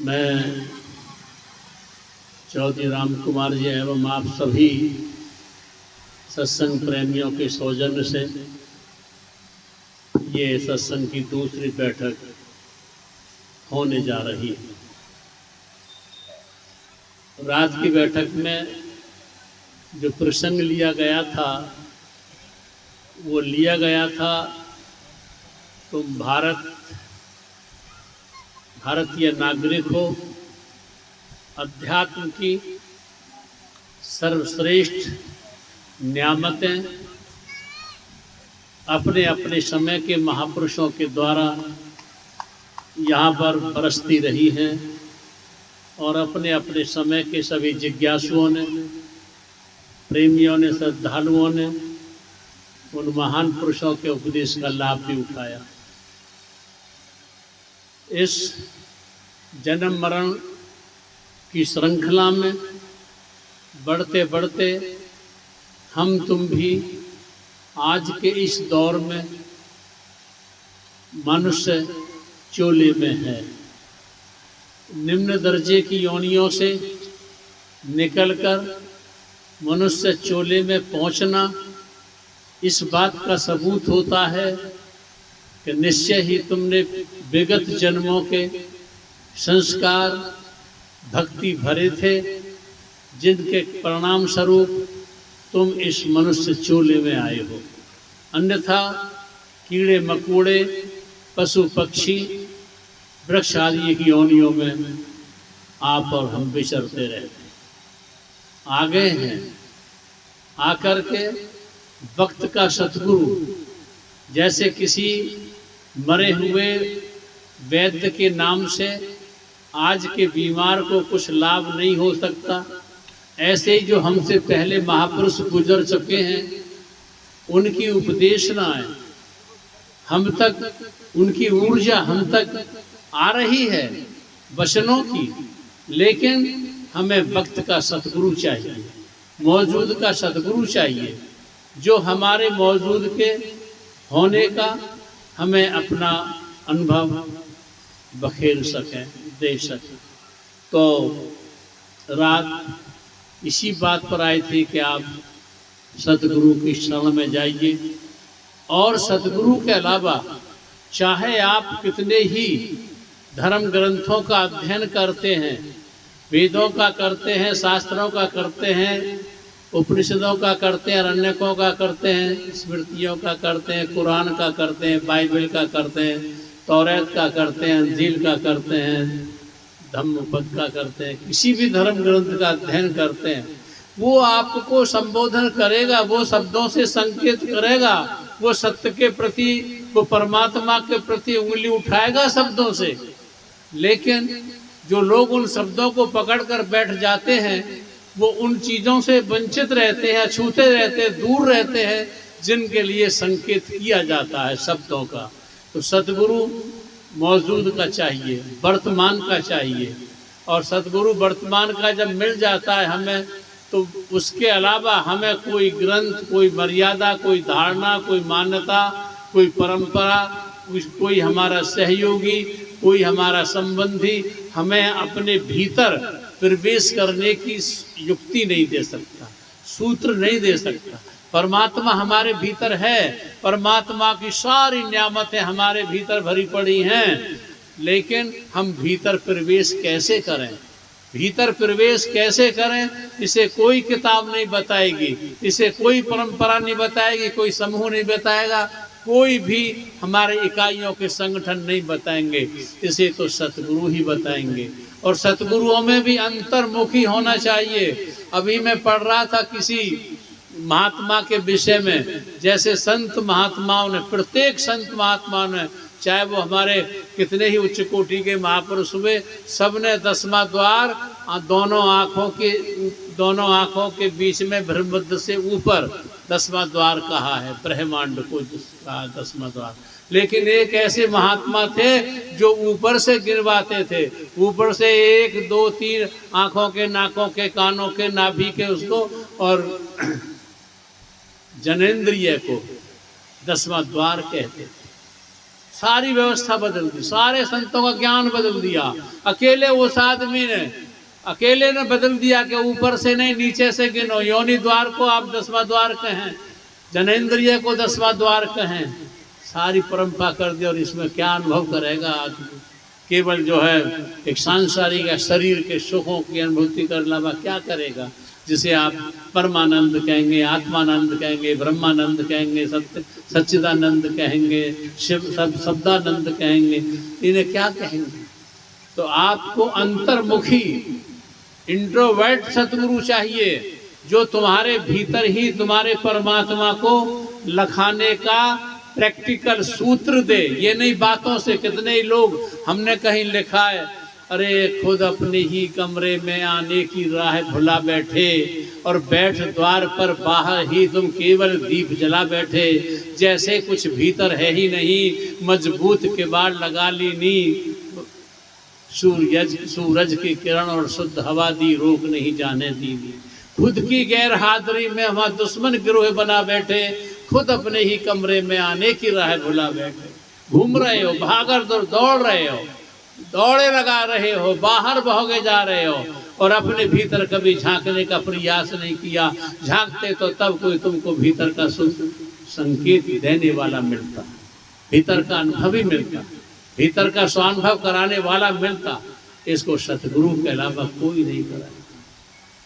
मैं चौधरी राम कुमार जी एवं आप सभी सत्संग प्रेमियों के सौजन्य से ये सत्संग की दूसरी बैठक होने जा रही है। रात की बैठक में जो प्रसंग लिया गया था वो लिया गया था तुम भारतीय नागरिक हो, अध्यात्म की सर्वश्रेष्ठ नियामतें अपने अपने समय के महापुरुषों के द्वारा यहाँ पर बरसती रही हैं और अपने अपने समय के सभी जिज्ञासुओं ने, प्रेमियों ने, श्रद्धालुओं ने उन महान पुरुषों के उपदेश का लाभ भी उठाया। इस जन्म मरण की श्रृंखला में बढ़ते बढ़ते हम तुम भी आज के इस दौर में मनुष्य चोले में है। निम्न दर्जे की योनियों से निकलकर मनुष्य चोले में पहुंचना इस बात का सबूत होता है कि निश्चय ही तुमने विगत जन्मों के संस्कार भक्ति भरे थे, जिनके परिणाम स्वरूप तुम इस मनुष्य चोले में आए हो। अन्यथा कीड़े मकोड़े, पशु पक्षी, वृक्ष आदि की योनियों में आप और हम विचरते रहते। आ गए हैं, आकर के वक्त का सतगुरु जैसे किसी मरे हुए वैद्य के नाम से आज के बीमार को कुछ लाभ नहीं हो सकता, ऐसे ही जो हमसे पहले महापुरुष गुजर चुके हैं उनकी उपदेशनाएं हम तक, उनकी ऊर्जा हम तक आ रही है वचनों की, लेकिन हमें वक्त का सतगुरु चाहिए, मौजूद का सतगुरु चाहिए, जो हमारे मौजूद के होने का हमें अपना अनुभव बखेर सके, दे सके। तो रात इसी बात पर आई थी कि आप सतगुरु की शरण में जाइए, और सतगुरु के अलावा चाहे आप कितने ही धर्म ग्रंथों का अध्ययन करते हैं, वेदों का करते हैं, शास्त्रों का करते हैं, उपनिषदों का करते हैं, अरण्यकों का करते हैं, स्मृतियों का करते हैं, कुरान का करते हैं, बाइबल का करते हैं, तौरात का करते हैं, अंजील का करते हैं, धम्मपद का करते हैं, किसी भी धर्म ग्रंथ का अध्ययन करते हैं, वो आपको संबोधन करेगा, वो शब्दों से संकेत करेगा, वो सत्य के प्रति, वो परमात्मा के प्रति उंगली उठाएगा शब्दों से। लेकिन जो लोग उन शब्दों को पकड़कर बैठ जाते हैं वो उन चीज़ों से वंचित रहते हैं, छूते रहते हैं, दूर रहते हैं जिनके लिए संकेत किया जाता है शब्दों का। तो सतगुरु मौजूद का चाहिए, वर्तमान का चाहिए, और सतगुरु वर्तमान का जब मिल जाता है हमें, तो उसके अलावा हमें कोई ग्रंथ, कोई मर्यादा, कोई धारणा, कोई मान्यता, कोई परंपरा, कोई हमारा सहयोगी, कोई हमारा संबंधी हमें अपने भीतर प्रवेश करने की युक्ति नहीं दे सकता, सूत्र नहीं दे सकता। परमात्मा हमारे भीतर है, परमात्मा की सारी नियामतें हमारे भीतर भरी पड़ी हैं, लेकिन हम भीतर प्रवेश कैसे करें, भीतर प्रवेश कैसे करें, इसे कोई किताब नहीं बताएगी, इसे कोई परंपरा नहीं बताएगी, कोई समूह नहीं बताएगा, कोई भी हमारे इकाइयों के संगठन नहीं बताएंगे, इसे तो सतगुरु ही बताएंगे। और सतगुरुओं में भी अंतर्मुखी होना चाहिए। अभी मैं पढ़ रहा था किसी महात्मा के विषय में, जैसे संत महात्माओं ने, प्रत्येक संत महात्माओं ने, चाहे वो हमारे कितने ही उच्च कोटि के महापुरुष हुए, सबने 10वां द्वार दोनों आँखों के बीच में ब्रह्मबद्ध से ऊपर 10वां द्वार कहा है, ब्रह्मांड को कहा 10वां द्वार। लेकिन एक ऐसे महात्मा थे जो ऊपर से गिरवाते थे, ऊपर से 1, 2, 3 आँखों के, नाकों के, कानों के, नाभि के उसको, और जनेंद्रिय को 10वां द्वार कहते थे। सारी व्यवस्था बदल दी, सारे संतों का ज्ञान बदल दिया। अकेले उस आदमी ने अकेले ने बदल दिया कि ऊपर से नहीं नीचे से गिनो। योनि द्वार को आप 10वां द्वार कहें, जनेन्द्रिय को 10वां द्वार कहें, सारी परंपरा कर दी। और इसमें क्या अनुभव करेगा आदमी? केवल जो है एक सांसारिक शरीर के सुखों की अनुभूति कर अलावा क्या करेगा? जिसे आप परमानंद कहेंगे, आत्मानंद कहेंगे, ब्रह्मानंद कहेंगे, सच्चिदानंद कहेंगे, शिव शब्दानंद कहेंगे, इन्हें क्या कहेंगे? तो आपको अंतर्मुखी इंट्रोवर्ट सतगुरु चाहिए, जो तुम्हारे भीतर ही तुम्हारे परमात्मा को लखाने का प्रैक्टिकल सूत्र दे। ये नहीं बातों से। कितने ही लोग हमने कहीं लिखा है, अरे खुद अपने ही कमरे में आने की राह भुला बैठे, और बैठ द्वार पर बाहर ही तुम केवल दीप जला बैठे। जैसे कुछ भीतर है ही नहीं, मजबूत किवाड़ लगा ली नी। सूरज की किरण और शुद्ध हवा दी, रोक नहीं जाने दी। खुद की गैर हाजिरी में वहाँ दुश्मन गिरोह बना बैठे, खुद अपने ही कमरे में आने की राह भुला बैठे। घूम रहे हो, भागर दौड़ रहे हो, दौड़े लगा रहे हो, बाहर भोगे जा रहे हो, और अपने भीतर कभी झांकने का प्रयास नहीं किया। झांकते तो तब कोई तुमको भीतर का संकेत देने वाला मिलता, भीतर का अनुभवी मिलता, भीतर का स्वानुभव कराने वाला मिलता। इसको सतगुरु के अलावा कोई नहीं कराएगा।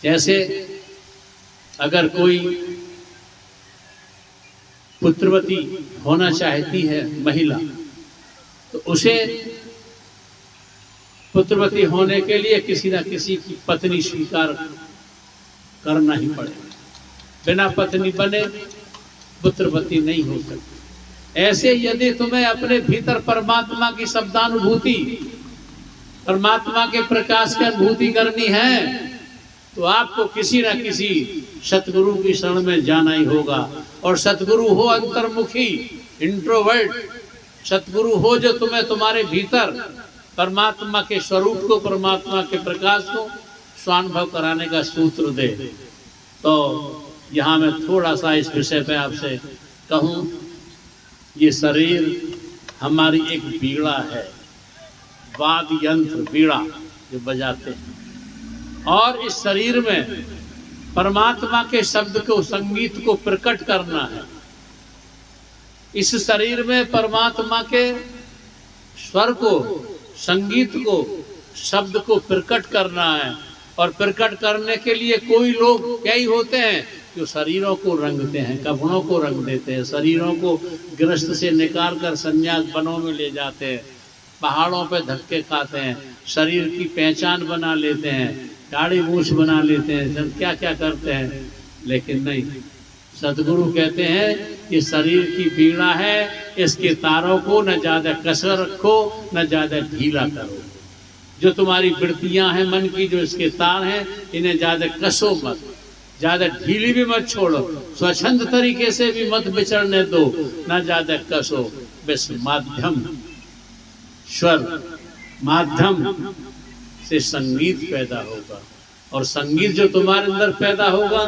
जैसे अगर कोई पुत्रवती होना चाहती है महिला, तो उसे पुत्रवती होने के लिए किसी न किसी की पत्नी स्वीकार करना ही पड़ेगा। बिना पत्नी बने पुत्रवती नहीं हो सकती। ऐसे यदि तुम्हें अपने भीतर परमात्मा की शब्दानुभूति, परमात्मा के प्रकाश की अनुभूति करनी है, तो आपको किसी न किसी सतगुरु की शरण में जाना ही होगा। और सतगुरु हो अंतर्मुखी, इंट्रोवर्ट सतगुरु हो, जो तुम्हें तुम्हारे भीतर परमात्मा के स्वरूप को, परमात्मा के प्रकाश को स्वानुभव कराने का सूत्र दे। तो यहाँ मैं थोड़ा सा इस विषय पे आपसे कहूँ, ये शरीर हमारी एक बीड़ा है, वाद्य यंत्र बीड़ा जो बजाते हैं, और इस शरीर में परमात्मा के शब्द को, संगीत को प्रकट करना है। इस शरीर में परमात्मा के स्वर को, संगीत को, शब्द को प्रकट करना है। और प्रकट करने के लिए कोई लोग कई होते हैं जो शरीरों को रंगते हैं, कपड़ों को रंग देते हैं, शरीरों को गृहस्थ से निकाल कर संन्यास वनों में ले जाते हैं, पहाड़ों पे धक्के खाते हैं, शरीर की पहचान बना लेते हैं, दाढ़ी मूछ बना लेते हैं, जब क्या क्या करते हैं। लेकिन नहीं, सतगुरु कहते हैं ये शरीर की बीड़ा है, इसके तारों को न ज़्यादा कसर रखो, न ज़्यादा ढीला करो। जो तुम्हारी वृत्तियां हैं मन की, जो इसके तार हैं, इन्हें ज़्यादा कसो मत, ज़्यादा ढीली भी मत छोड़ो, स्वच्छंद तरीके से भी मत विचरने दो, न ज़्यादा कसो। बस माध्यम स्वर, माध्यम से संगीत पैदा होगा। और संगीत जो तुम्हारे अंदर पैदा होगा,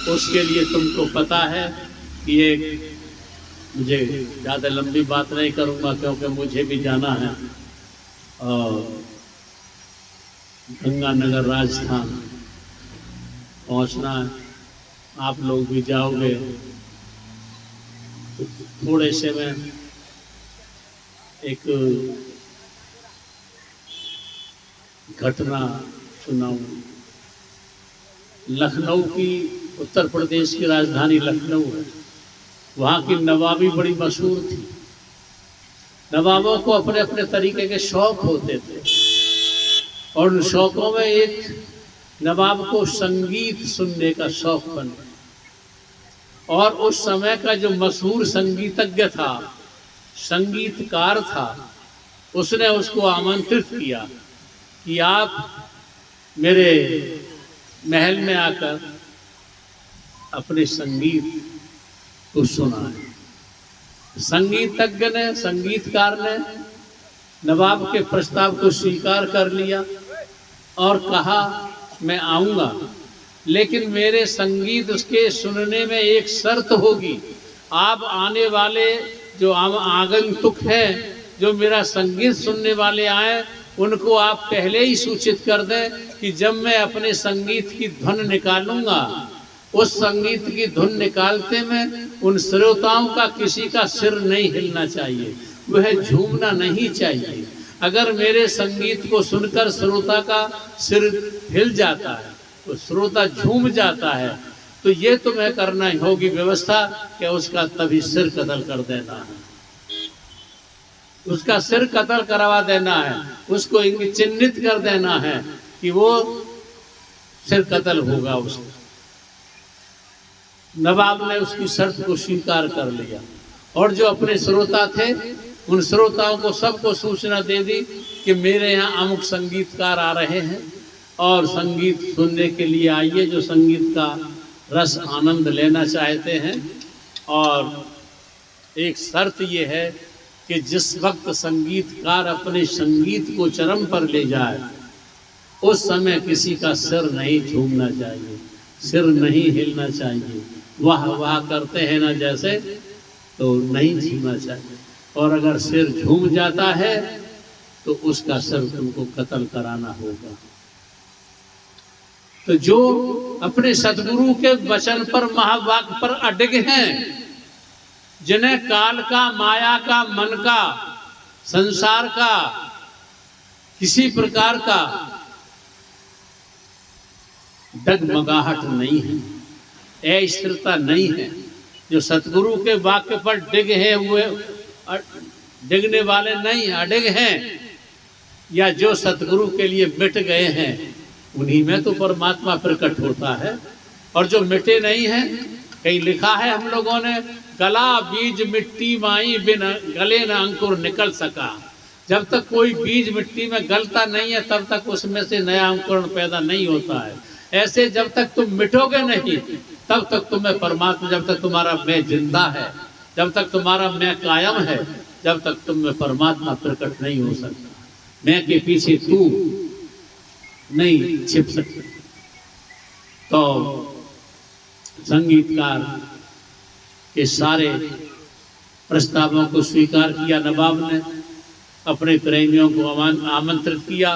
उसके लिए तुमको पता है कि ये, मुझे ज़्यादा लंबी बात नहीं करूँगा क्योंकि मुझे भी जाना है और गंगानगर राजस्थान पहुंचना है। आप लोग भी जाओगे, तो थोड़े से मैं एक घटना सुनाऊं। लखनऊ की, उत्तर प्रदेश की राजधानी लखनऊ है, वहाँ की नवाबी बड़ी मशहूर थी। नवाबों को अपने अपने तरीके के शौक होते थे, और उन शौकों में एक नवाब को संगीत सुनने का शौक बन गया। और उस समय का जो मशहूर संगीतज्ञ था, संगीतकार था, उसने उसको आमंत्रित किया कि आप मेरे महल में आकर अपने संगीत को सुनाएं। संगीतज्ञ ने, संगीतकार ने नवाब के प्रस्ताव को स्वीकार कर लिया और कहा मैं आऊँगा, लेकिन मेरे संगीत उसके सुनने में एक शर्त होगी। आप आने वाले जो आगंतुक हैं जो मेरा संगीत सुनने वाले आए उनको आप पहले ही सूचित कर दें कि जब मैं अपने संगीत की धुन निकालूंगा, उस संगीत की धुन निकालते में उन श्रोताओं का किसी का सिर नहीं हिलना चाहिए, वह झूमना नहीं चाहिए। अगर मेरे संगीत को सुनकर श्रोता का सिर हिल जाता है, तो श्रोता झूम जाता है, तो ये तुम्हें करना होगी व्यवस्था कि उसका तभी सिर कत्ल कर देना है, उसका सिर कत्ल करवा देना है, उसको चिन्हित कर देना है कि वो सिर कत्ल होगा उसका। नवाब ने उसकी शर्त को स्वीकार कर लिया और जो अपने श्रोता थे उन श्रोताओं को सबको सूचना दे दी कि मेरे यहाँ अमुक संगीतकार आ रहे हैं और संगीत सुनने के लिए आइए, जो संगीत का रस आनंद लेना चाहते हैं। और एक शर्त ये है कि जिस वक्त संगीतकार अपने संगीत को चरम पर ले जाए उस समय किसी का सिर नहीं झूमना चाहिए, सिर नहीं हिलना चाहिए। वाह वाह करते हैं ना जैसे, तो नहीं झूमना चाहिए। और अगर सिर झूम जाता है तो उसका सिर तुमको कत्ल कराना होगा। तो जो अपने सतगुरु के वचन पर, महावाक्य पर अडिग हैं, जिन्हें काल का, माया का, मन का, संसार का, किसी प्रकार का डगमगाहट नहीं है, अस्थिरता नहीं है, जो सतगुरु के वाक्य पर डिग है, हुए डिगने वाले नहीं, अडिग हैं, या जो सतगुरु के लिए मिट गए हैं, उन्हीं में तो परमात्मा प्रकट होता है। और जो मिटे नहीं हैं, कहीं लिखा है हम लोगों ने, गला बीज मिट्टी माई बिन गले न अंकुर निकल सका। जब तक कोई बीज मिट्टी में गलता नहीं है तब तक उसमें से नया अंकुरण पैदा नहीं होता है। ऐसे जब तक तुम मिटोगे नहीं तब तक तुम्हें परमात्मा, जब तक तुम्हारा मैं जिंदा है, जब तक तुम्हारा मैं कायम है, जब तक तुम में परमात्मा प्रकट नहीं हो सकता। मैं के पीछे तू नहीं छिप सकता। तो संगीतकार के सारे प्रस्तावों को स्वीकार किया नवाब ने, अपने प्रेमियों को आमंत्रित किया।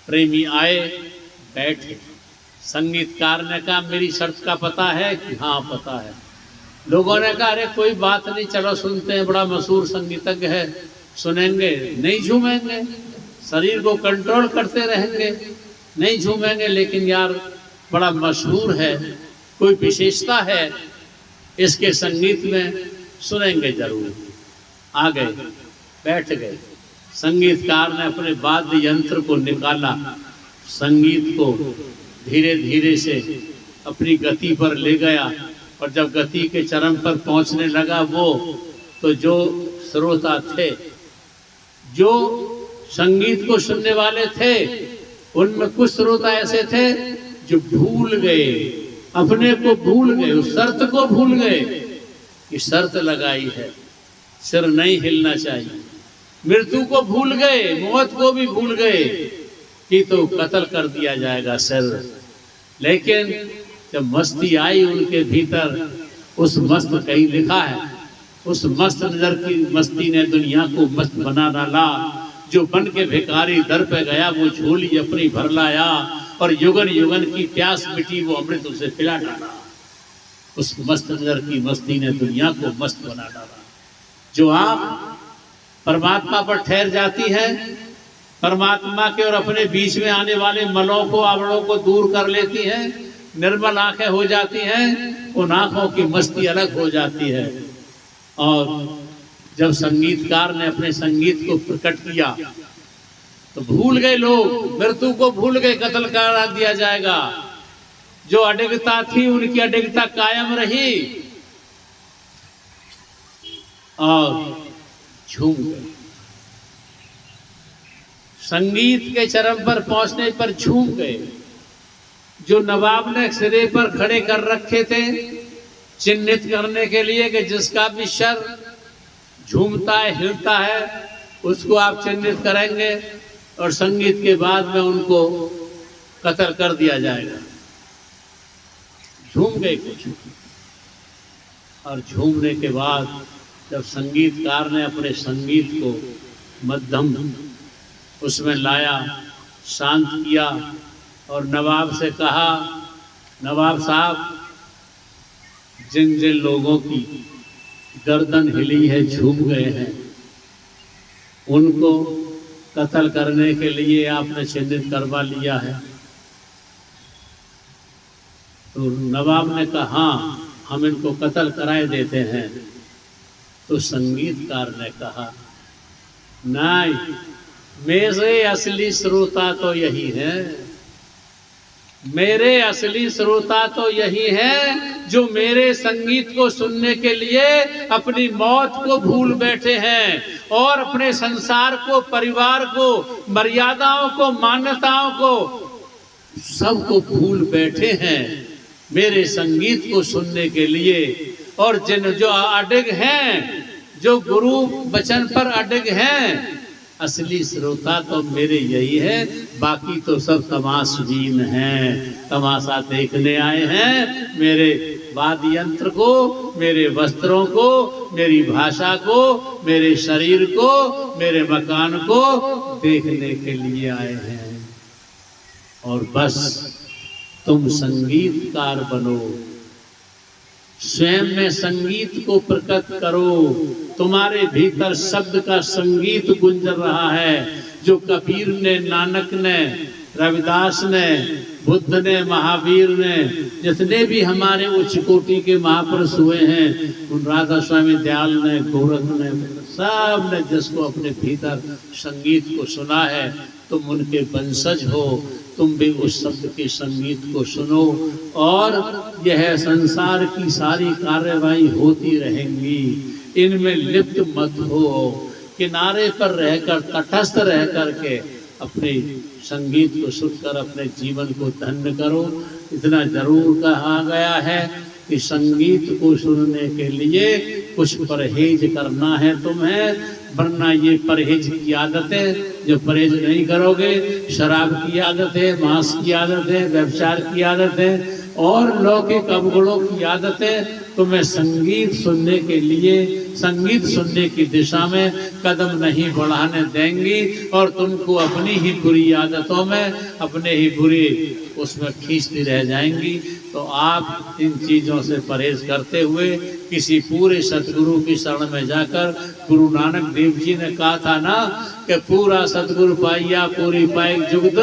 प्रेमी आए, बैठे। संगीतकार ने कहा मेरी शर्त का पता है कि हाँ पता है। लोगों ने कहा अरे कोई बात नहीं, चलो सुनते हैं, बड़ा मशहूर संगीतज्ञ है, सुनेंगे। नहीं झूमेंगे, शरीर को कंट्रोल करते रहेंगे, नहीं झूमेंगे, लेकिन यार बड़ा मशहूर है, कोई विशेषता है इसके संगीत में, सुनेंगे जरूर। आ गए, बैठ गए। संगीतकार ने अपने वाद्य यंत्र को निकाला, संगीत को धीरे धीरे से अपनी गति पर ले गया, और जब गति के चरम पर पहुंचने लगा वो, तो जो श्रोता थे, जो संगीत को सुनने वाले थे, उनमें कुछ श्रोता ऐसे थे जो भूल गए, अपने को भूल गए, उस शर्त को भूल गए कि शर्त लगाई है, सिर नहीं हिलना चाहिए। मृत्यु को भूल गए, मौत को भी भूल गए कि तो कत्ल कर दिया जाएगा सिर। लेकिन जब मस्ती आई उनके भीतर, उस मस्त, कहीं लिखा है, उस मस्त नजर की मस्ती ने दुनिया को मस्त बना डाला। जो बन के भिखारी दर पे गया वो झोली अपनी भर लाया, और युगन युगन की प्यास मिटी वो अमृत उसे पिला डाला। उस मस्त नजर की मस्ती ने दुनिया को मस्त बना डाला। जो आप परमात्मा पर ठहर जाती है, परमात्मा के और अपने बीच में आने वाले मलों को, आवड़ों को दूर कर लेती है, निर्मल आंखें हो जाती हैं, उन आंखों की मस्ती अलग हो जाती है। और जब संगीतकार ने अपने संगीत को प्रकट किया तो भूल गए लोग, मृत्यु को भूल गए, कत्ल करा दिया जाएगा। जो अडिगता थी उनकी अडिगता कायम रही और झूम गए। संगीत के चरम पर पहुंचने पर झूम गए। जो नवाब ने सिरे पर खड़े कर रखे थे चिन्हित करने के लिए कि जिसका भी सर झूमता है, हिलता है, उसको आप चिन्हित करेंगे और संगीत के बाद में उनको कत्ल कर दिया जाएगा। झूम गए कुछ, और झूमने के बाद जब संगीतकार ने अपने संगीत को मध्यम उसमें लाया, शांत किया और नवाब से कहा, नवाब साहब, जिन जिन लोगों की गर्दन हिली है, झूम गए हैं, उनको कत्ल करने के लिए आपने चिन्हित करवा लिया है। तो नवाब ने कहा, हाँ, हम इनको कत्ल कराए देते हैं। तो संगीतकार ने कहा, नहीं, मेरे असली श्रोता तो यही है, मेरे असली श्रोता तो यही है जो मेरे संगीत को सुनने के लिए अपनी मौत को भूल बैठे हैं और अपने संसार को, परिवार को, मर्यादाओं को, मान्यताओं को, सबको भूल बैठे हैं मेरे संगीत को सुनने के लिए। और जिन जो अडिग हैं, जो गुरु वचन पर अडिग हैं, असली श्रोता तो मेरे यही है, बाकी तो सब तमाशबीन हैं, तमाशा देखने आए हैं मेरे वाद्य यंत्र को, मेरे वस्त्रों को, मेरी भाषा को, मेरे शरीर को, मेरे मकान को देखने के लिए आए हैं। और बस तुम संगीतकार बनो, स्वयं में संगीत को प्रकट करो। तुम्हारे भीतर शब्द का संगीत गुंजर रहा है, जो कबीर ने, नानक ने, रविदास ने, बुद्ध ने, महावीर ने, जितने भी हमारे उच्च कोटि के महापुरुष हुए हैं, उन राधा स्वामी दयाल ने, गोरख ने, सब ने जिसको अपने भीतर संगीत को सुना है, तुम उनके वंशज हो, तुम भी उस शब्द के संगीत को सुनो। और यह संसार की सारी कार्यवाही होती रहेंगी, इनमें लिप्त मत हो, किनारे पर रहकर, तटस्थ रह करके अपने संगीत को सुनकर अपने जीवन को धन्य करो। इतना जरूर कहा गया है कि संगीत को सुनने के लिए कुछ परहेज करना है तुम्हें, वरना ये परहेज की आदतें, जो परहेज नहीं करोगे, शराब की आदत है, मांस की आदत है, व्यभिचार की आदत है और लौकिक अवगुणों की आदतें तुम्हें संगीत सुनने के लिए, संगीत सुनने की दिशा में कदम नहीं बढ़ाने देंगी और तुमको अपनी ही बुरी आदतों में, अपने ही बुरे उसमें खींचती रह जाएंगी। तो आप इन चीज़ों से परहेज करते हुए किसी पूरे सतगुरु की शरण में जाकर, गुरु नानक देव जी ने कहा था ना कि पूरा सतगुरु पाइया पूरी पाई जुगत,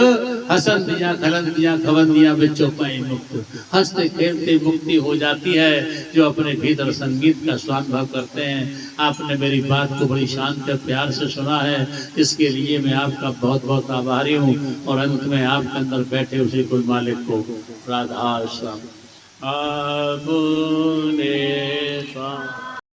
हसन दिया खलन दिया खवन दिया बिचो पाई मुक्त। हंसते खेलते मुक्ति हो जाती है जो अपने भीतर संगीत का स्वानुभव करते हैं। आपने मेरी बात को बड़ी शांत और प्यार से सुना है, इसके लिए मैं आपका बहुत बहुत आभारी हूँ। और अंत में आपके अंदर बैठे उसी कुल मालिक को राधा श्याम।